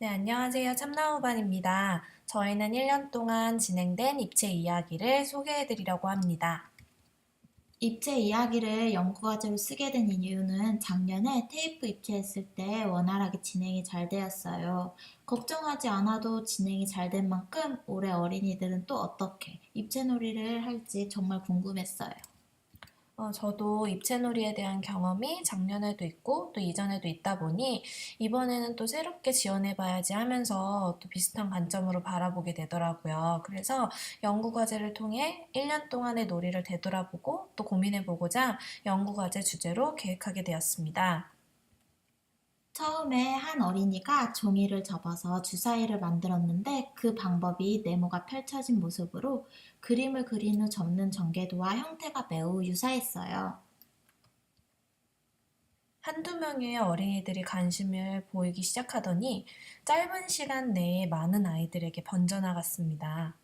네, 안녕하세요. 참나무반입니다. 저희는 1년 동안 진행된 입체 이야기를 소개해 드리려고 합니다. 입체 이야기를 연구과제로 쓰게 된 이유는 작년에 테이프 입체했을 때 원활하게 진행이 잘 되었어요. 걱정하지 않아도 진행이 잘 된 만큼 올해 어린이들은 또 어떻게 입체놀이를 할지 정말 궁금했어요. 저도 입체놀이에 대한 경험이 작년에도 있고 또 이전에도 있다 보니 이번에는 또 새롭게 지원해 봐야지 하면서 또 비슷한 관점으로 바라보게 되더라고요. 그래서 연구과제를 통해 1년 동안의 놀이를 되돌아보고 또 고민해 보고자 연구과제 주제로 계획하게 되었습니다. 처음에 한 어린이가 종이를 접어서 주사위를 만들었는데 그 방법이 네모가 펼쳐진 모습으로 그림을 그린 후 접는 전개도와 형태가 매우 유사했어요. 한두 명의 어린이들이 관심을 보이기 시작하더니 짧은 시간 내에 많은 아이들에게 번져나갔습니다.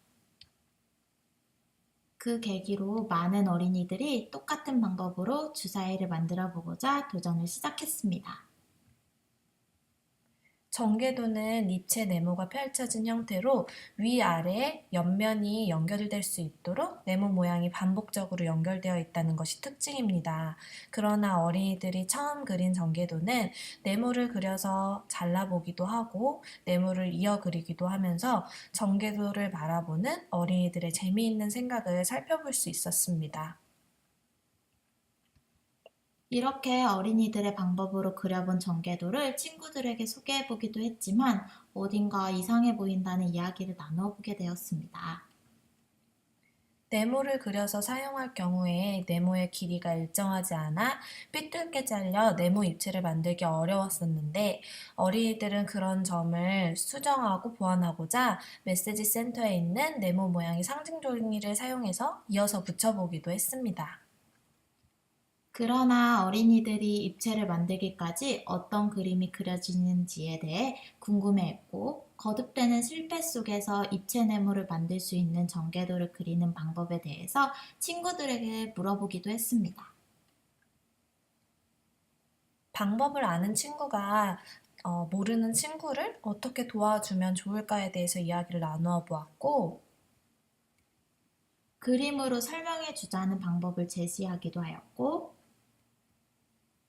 그 계기로 많은 어린이들이 똑같은 방법으로 주사위를 만들어 보고자 도전을 시작했습니다. 전개도는 입체 네모가 펼쳐진 형태로 위아래 옆면이 연결될 수 있도록 네모 모양이 반복적으로 연결되어 있다는 것이 특징입니다. 그러나 어린이들이 처음 그린 전개도는 네모를 그려서 잘라보기도 하고 네모를 이어 그리기도 하면서 전개도를 바라보는 어린이들의 재미있는 생각을 살펴볼 수 있었습니다. 이렇게 어린이들의 방법으로 그려본 전개도를 친구들에게 소개해 보기도 했지만 어딘가 이상해 보인다는 이야기를 나누어 보게 되었습니다. 네모를 그려서 사용할 경우에 네모의 길이가 일정하지 않아 삐뚤게 잘려 네모 입체를 만들기 어려웠었는데 어린이들은 그런 점을 수정하고 보완하고자 메시지 센터에 있는 네모 모양의 상징 종이를 사용해서 이어서 붙여보기도 했습니다. 그러나 어린이들이 입체를 만들기까지 어떤 그림이 그려지는지에 대해 궁금해했고 거듭되는 실패 속에서 입체 네모를 만들 수 있는 전개도를 그리는 방법에 대해서 친구들에게 물어보기도 했습니다. 방법을 아는 친구가 모르는 친구를 어떻게 도와주면 좋을까에 대해서 이야기를 나누어 보았고, 그림으로 설명해 주자는 방법을 제시하기도 하였고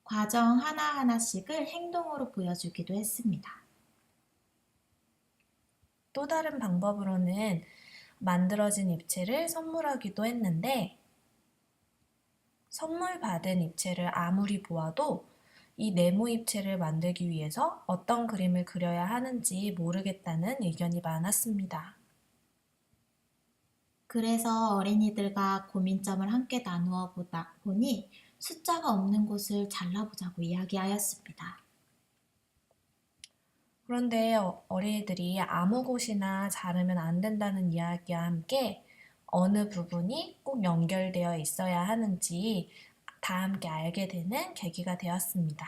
과정 하나하나씩을 행동으로 보여주기도 했습니다. 또 다른 방법으로는 만들어진 입체를 선물하기도 했는데, 선물 받은 입체를 아무리 보아도 이 네모 입체를 만들기 위해서 어떤 그림을 그려야 하는지 모르겠다는 의견이 많았습니다. 그래서 어린이들과 고민점을 함께 나누어 보다 보니 숫자가 없는 곳을 잘라보자고 이야기하였습니다. 그런데 어린이들이 아무 곳이나 자르면 안 된다는 이야기와 함께 어느 부분이 꼭 연결되어 있어야 하는지 다 함께 알게 되는 계기가 되었습니다.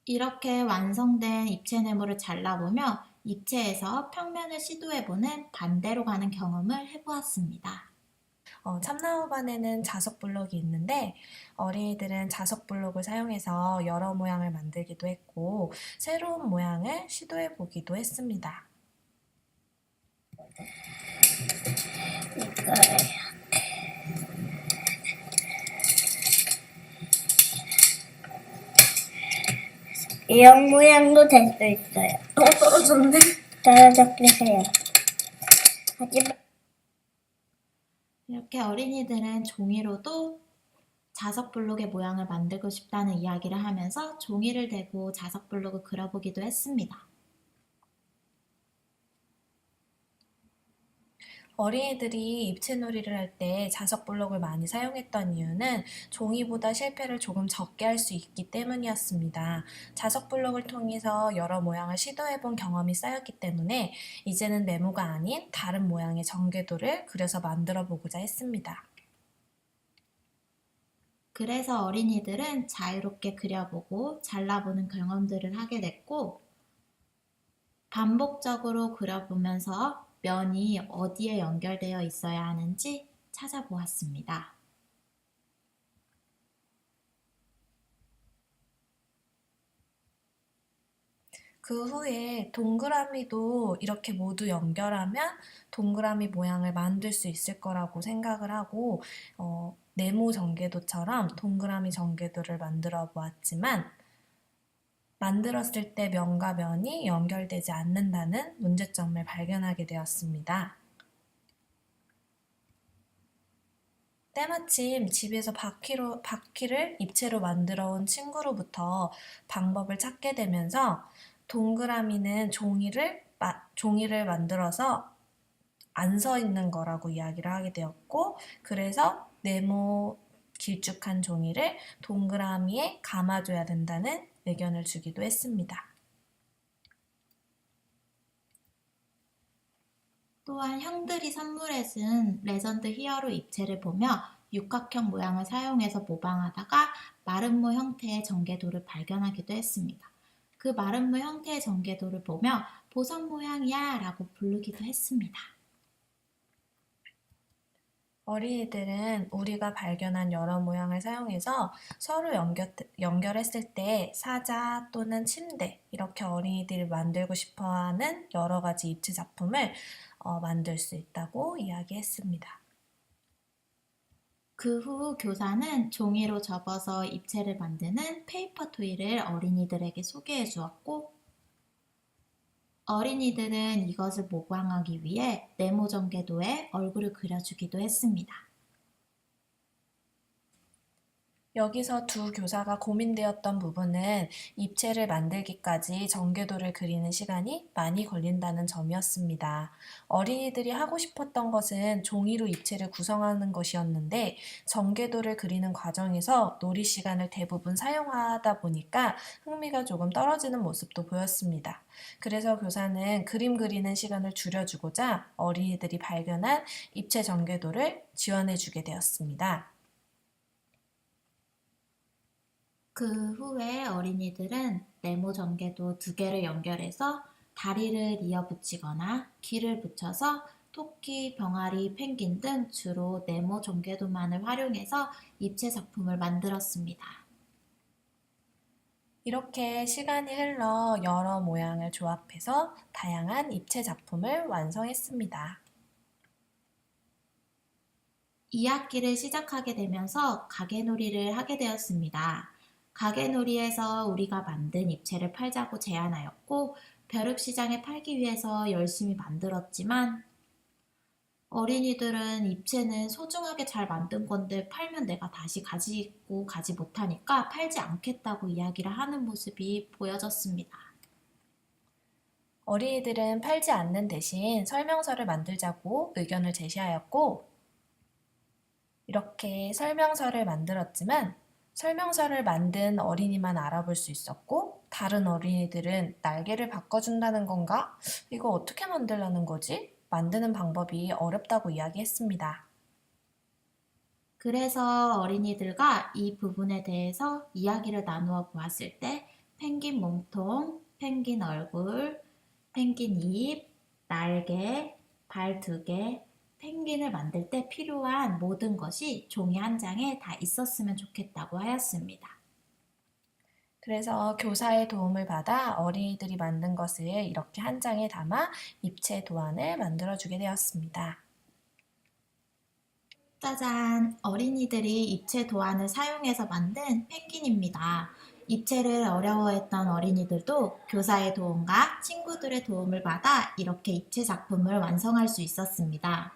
이렇게 완성된 입체 네모를 잘라보며 입체에서 평면을 시도해보는 반대로 가는 경험을 해보았습니다. 참나무반에는 자석 블록이 있는데 어린이들은 자석 블록을 사용해서 여러 모양을 만들기도 했고 새로운 모양을 시도해 보기도 했습니다. 이런 모양도 될 수 있어요. 떨어졌네. 따라잡히세요. 하지만 이렇게 어린이들은 종이로도 자석 블록의 모양을 만들고 싶다는 이야기를 하면서 종이를 대고 자석 블록을 그려보기도 했습니다. 어린이들이 입체놀이를 할 때 자석 블록을 많이 사용했던 이유는 종이보다 실패를 조금 적게 할 수 있기 때문이었습니다. 자석 블록을 통해서 여러 모양을 시도해본 경험이 쌓였기 때문에 이제는 네모가 아닌 다른 모양의 전개도를 그려서 만들어 보고자 했습니다. 그래서 어린이들은 자유롭게 그려보고 잘라보는 경험들을 하게 됐고 반복적으로 그려보면서 면이 어디에 연결되어 있어야 하는지 찾아보았습니다. 그 후에 동그라미도 이렇게 모두 연결하면 동그라미 모양을 만들 수 있을 거라고 생각을 하고 네모 전개도처럼 동그라미 전개도를 만들어 보았지만 만들었을 때 면과 면이 연결되지 않는다는 문제점을 발견하게 되었습니다. 때마침 집에서 바퀴를 입체로 만들어 온 친구로부터 방법을 찾게 되면서 동그라미는 종이를 만들어서 안 서 있는 거라고 이야기를 하게 되었고, 그래서 네모 길쭉한 종이를 동그라미에 감아줘야 된다는 의견을 주기도 했습니다. 또한 형들이 선물해준 레전드 히어로 입체를 보며 육각형 모양을 사용해서 모방하다가 마름모 형태의 전개도를 발견하기도 했습니다. 그 마름모 형태의 전개도를 보며 보석 모양이야 라고 부르기도 했습니다. 어린이들은 우리가 발견한 여러 모양을 사용해서 서로 연결했을 때 사자 또는 침대, 이렇게 어린이들이 만들고 싶어하는 여러 가지 입체 작품을 만들 수 있다고 이야기했습니다. 그 후 교사는 종이로 접어서 입체를 만드는 페이퍼 토이를 어린이들에게 소개해 주었고, 어린이들은 이것을 모방하기 위해 네모 전개도에 얼굴을 그려주기도 했습니다. 여기서 두 교사가 고민되었던 부분은 입체를 만들기까지 전개도를 그리는 시간이 많이 걸린다는 점이었습니다. 어린이들이 하고 싶었던 것은 종이로 입체를 구성하는 것이었는데 전개도를 그리는 과정에서 놀이 시간을 대부분 사용하다 보니까 흥미가 조금 떨어지는 모습도 보였습니다. 그래서 교사는 그림 그리는 시간을 줄여주고자 어린이들이 발견한 입체 전개도를 지원해주게 되었습니다. 그 후에 어린이들은 네모 전개도 2개를 연결해서 다리를 이어붙이거나 귀를 붙여서 토끼, 병아리, 펭귄 등 주로 네모 전개도만을 활용해서 입체 작품을 만들었습니다. 이렇게 시간이 흘러 여러 모양을 조합해서 다양한 입체 작품을 완성했습니다. 2학기를 시작하게 되면서 가게놀이를 하게 되었습니다. 가게놀이에서 우리가 만든 입체를 팔자고 제안하였고, 벼룩시장에 팔기 위해서 열심히 만들었지만 어린이들은 입체는 소중하게 잘 만든 건데 팔면 내가 다시 가지고 가지 못하니까 팔지 않겠다고 이야기를 하는 모습이 보여졌습니다. 어린이들은 팔지 않는 대신 설명서를 만들자고 의견을 제시하였고, 이렇게 설명서를 만들었지만 설명서를 만든 어린이만 알아볼 수 있었고, 다른 어린이들은 날개를 바꿔준다는 건가? 이거 어떻게 만들라는 거지? 만드는 방법이 어렵다고 이야기했습니다. 그래서 어린이들과 이 부분에 대해서 이야기를 나누어 보았을 때 펭귄 몸통, 펭귄 얼굴, 펭귄 입, 날개, 발 2개, 펭귄을 만들 때 필요한 모든 것이 종이 한 장에 다 있었으면 좋겠다고 하였습니다. 그래서 교사의 도움을 받아 어린이들이 만든 것을 이렇게 한 장에 담아 입체 도안을 만들어주게 되었습니다. 짜잔! 어린이들이 입체 도안을 사용해서 만든 펭귄입니다. 입체를 어려워했던 어린이들도 교사의 도움과 친구들의 도움을 받아 이렇게 입체 작품을 완성할 수 있었습니다.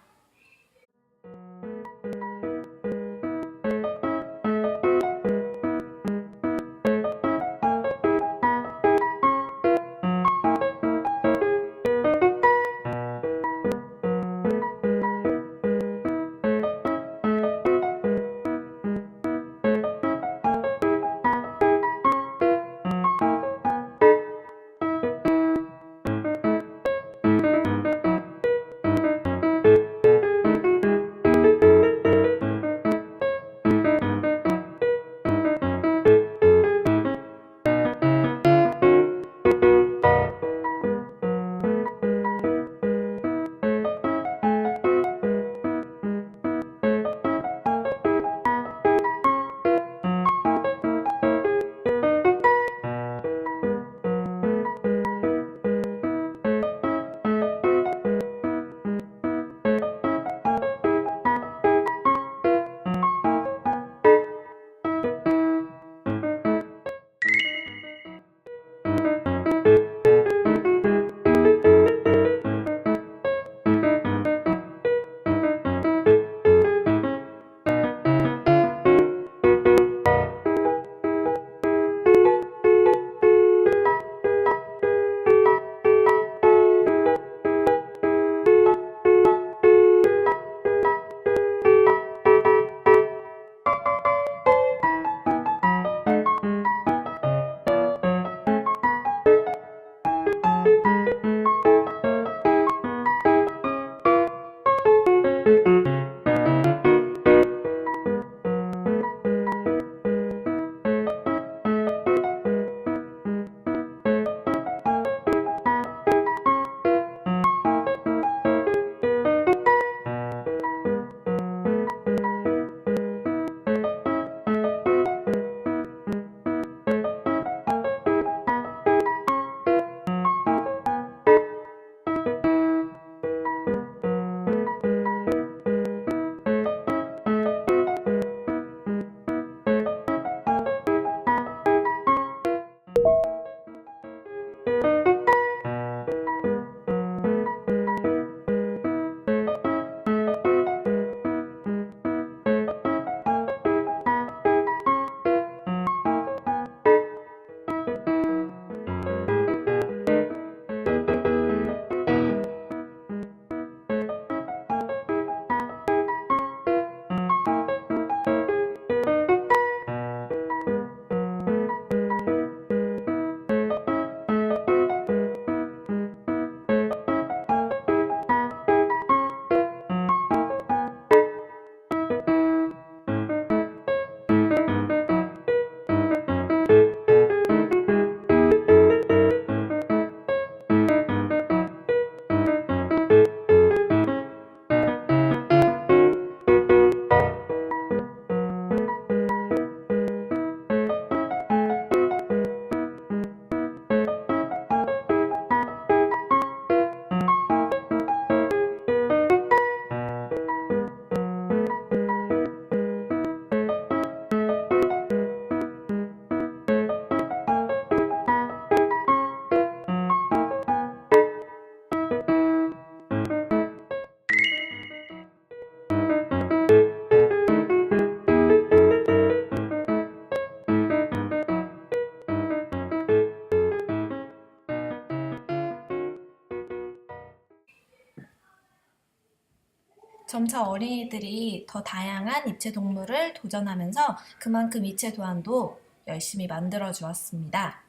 점차 어린이들이 더 다양한 입체 동물을 도전하면서 그만큼 입체 도안도 열심히 만들어 주었습니다.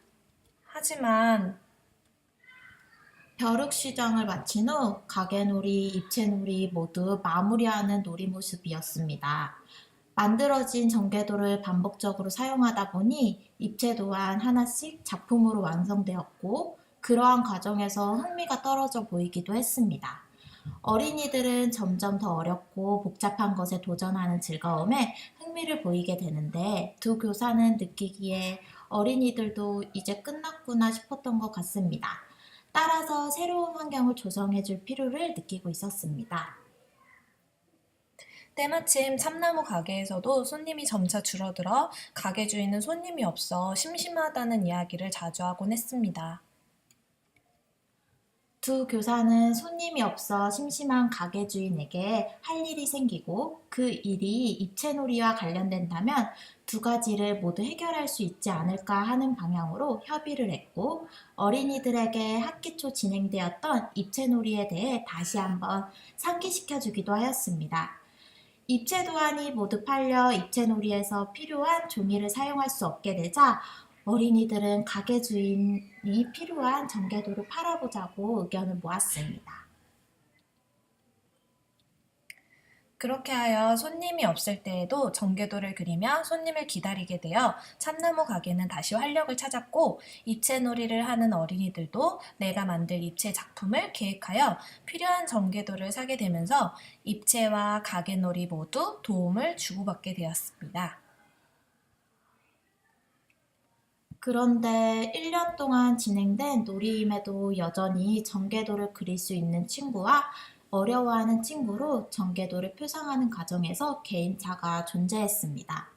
하지만 벼룩시장을 마친 후 가게놀이, 입체놀이 모두 마무리하는 놀이 모습이었습니다. 만들어진 전개도를 반복적으로 사용하다 보니 입체 도안 하나씩 작품으로 완성되었고 그러한 과정에서 흥미가 떨어져 보이기도 했습니다. 어린이들은 점점 더 어렵고 복잡한 것에 도전하는 즐거움에 흥미를 보이게 되는데 두 교사는 느끼기에 어린이들도 이제 끝났구나 싶었던 것 같습니다. 따라서 새로운 환경을 조성해 줄 필요를 느끼고 있었습니다. 때마침 참나무 가게에서도 손님이 점차 줄어들어 가게 주인은 손님이 없어 심심하다는 이야기를 자주 하곤 했습니다. 두 교사는 손님이 없어 심심한 가게 주인에게 할 일이 생기고 그 일이 입체놀이와 관련된다면 두 가지를 모두 해결할 수 있지 않을까 하는 방향으로 협의를 했고 어린이들에게 학기 초 진행되었던 입체놀이에 대해 다시 한번 상기시켜 주기도 하였습니다. 입체 도안이 모두 팔려 입체놀이에서 필요한 종이를 사용할 수 없게 되자 어린이들은 가게 주인이 필요한 전개도를 팔아보자고 의견을 모았습니다. 그렇게 하여 손님이 없을 때에도 전개도를 그리며 손님을 기다리게 되어 참나무 가게는 다시 활력을 찾았고 입체놀이를 하는 어린이들도 내가 만들 입체 작품을 계획하여 필요한 전개도를 사게 되면서 입체와 가게놀이 모두 도움을 주고받게 되었습니다. 그런데 1년 동안 진행된 놀이임에도 여전히 전개도를 그릴 수 있는 친구와 어려워하는 친구로 전개도를 표상하는 과정에서 개인차가 존재했습니다.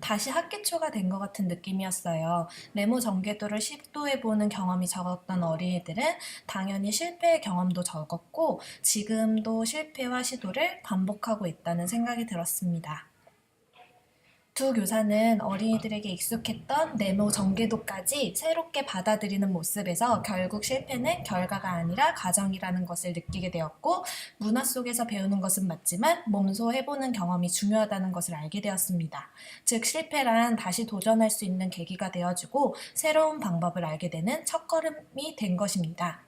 다시 학기 초가 된 것 같은 느낌이었어요. 네모 전개도를 시도해보는 경험이 적었던 어린이들은 당연히 실패의 경험도 적었고 지금도 실패와 시도를 반복하고 있다는 생각이 들었습니다. 두 교사는 어린이들에게 익숙했던 네모 전개도까지 새롭게 받아들이는 모습에서 결국 실패는 결과가 아니라 과정이라는 것을 느끼게 되었고 문화 속에서 배우는 것은 맞지만 몸소 해보는 경험이 중요하다는 것을 알게 되었습니다. 즉 실패란 다시 도전할 수 있는 계기가 되어주고 새로운 방법을 알게 되는 첫걸음이 된 것입니다.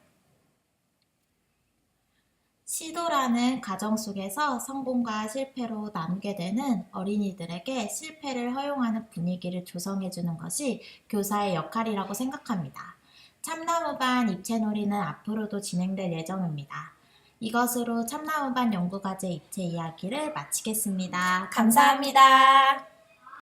시도라는 과정 속에서 성공과 실패로 나누게 되는 어린이들에게 실패를 허용하는 분위기를 조성해주는 것이 교사의 역할이라고 생각합니다. 참나무반 입체놀이는 앞으로도 진행될 예정입니다. 이것으로 참나무반 연구과제 입체 이야기를 마치겠습니다. 감사합니다.